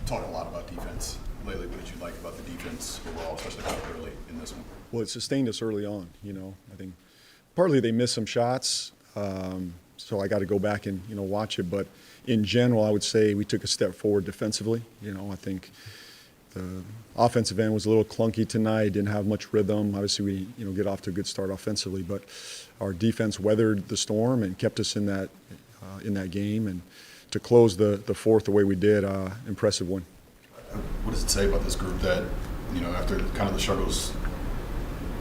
talking a lot about defense lately. What did you like about the defense overall, especially kind of early in this one? Well, it sustained us early on. I think partly they missed some shots, so I got to go back and watch it. But in general, I would say we took a step forward defensively. I think the offensive end was a little clunky tonight. Didn't have much rhythm. Obviously, we get off to a good start offensively, but our defense weathered the storm and kept us in that game. And to close the fourth the way we did, impressive win. What does it say about this group that, after kind of the struggles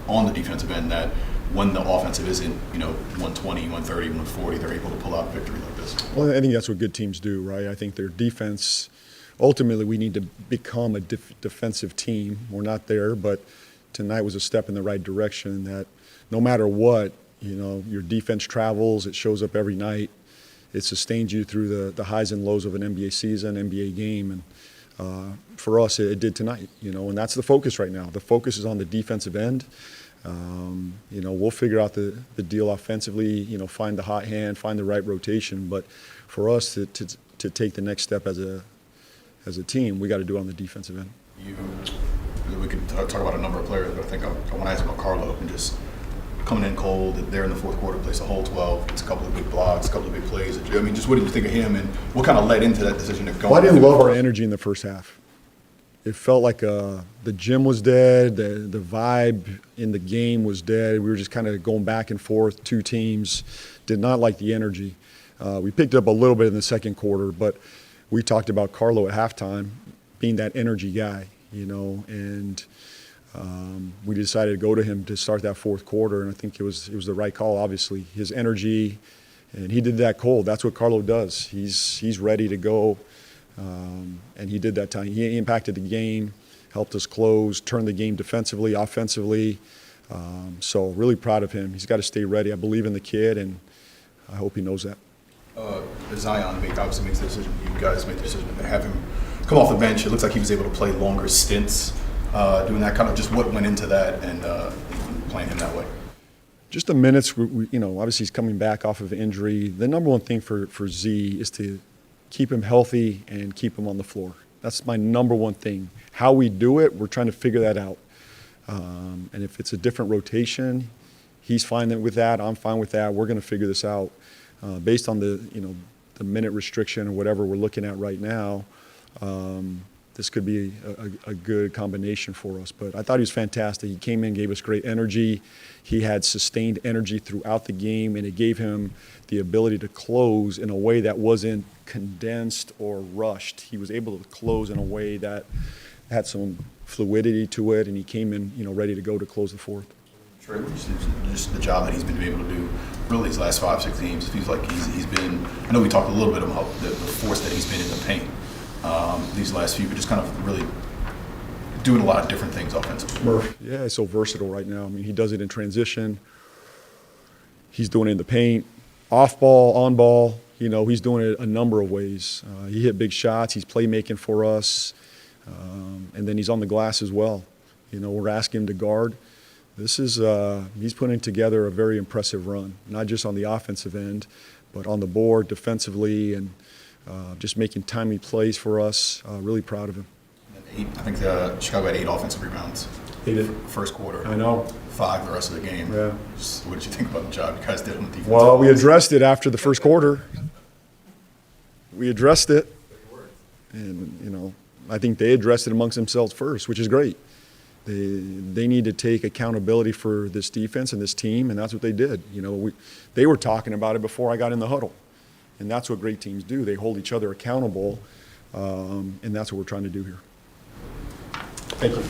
on the defensive end, that when the offensive isn't, 120, 130, 140, they're able to pull out victory like this? Well, I think that's what good teams do, right? I think their defense, ultimately we need to become a defensive team. We're not there, but tonight was a step in the right direction that no matter what, your defense travels, it shows up every night. It sustains you through the highs and lows of an NBA season, NBA game, and for us, it did tonight. And that's the focus right now. The focus is on the defensive end. We'll figure out the deal offensively. Find the hot hand, find the right rotation. But for us to take the next step as a team, we got to do it on the defensive end. We could talk about a number of players, but I think I want to ask about Carlo and just coming in cold there in the fourth quarter, plays a whole 12, gets a couple of big blocks, a couple of big plays. Just what did you think of him, and what kind of led into that decision of going? Well, I didn't love our energy in the first half. It felt like the gym was dead, the vibe in the game was dead. We were just kind of going back and forth, two teams. Did not like the energy. We picked up a little bit in the second quarter, but we talked about Carlo at halftime being that energy guy, and we decided to go to him to start that fourth quarter, and I think it was the right call, obviously. His energy, and he did that cold. That's what Carlo does. He's ready to go, and he did that time. He impacted the game, helped us close, turned the game defensively, offensively. So really proud of him. He's got to stay ready. I believe in the kid, and I hope he knows that. Zion obviously makes the decision. You guys made the decision to have him come off the bench. It looks like he was able to play longer stints. Doing that, kind of just what went into that and playing him that way? Just the minutes, obviously he's coming back off of injury. The number one thing for Z is to keep him healthy and keep him on the floor. That's my number one thing. How we do it, we're trying to figure that out. And if it's a different rotation, he's fine with that, I'm fine with that. We're going to figure this out. Based on the minute restriction or whatever we're looking at right now, this could be a good combination for us. But I thought he was fantastic. He came in, gave us great energy. He had sustained energy throughout the game, and it gave him the ability to close in a way that wasn't condensed or rushed. He was able to close in a way that had some fluidity to it, and he came in, ready to go to close the fourth. Trey, just the job that he's been able to do really these last 5-6 games. It feels like he's been, I know we talked a little bit about the force that he's been in the paint these last few, but just kind of really doing a lot of different things offensively. Yeah, he's so versatile right now. I mean, he does it in transition. He's doing it in the paint, off ball, on ball. He's doing it a number of ways. He hit big shots. He's playmaking for us. And then he's on the glass as well. We're asking him to guard. This is he's putting together a very impressive run, not just on the offensive end, but on the board, defensively, and just making timely plays for us. Really proud of him. I think Chicago had 8 offensive rebounds. First quarter. I know. 5 the rest of the game. Yeah. What did you think about the job you guys did on defense? Well, we addressed it after the first quarter. We addressed it, and I think they addressed it amongst themselves first, which is great. They need to take accountability for this defense and this team, and that's what they did. They were talking about it before I got in the huddle, and that's what great teams do. They hold each other accountable, and that's what we're trying to do here. Thank you.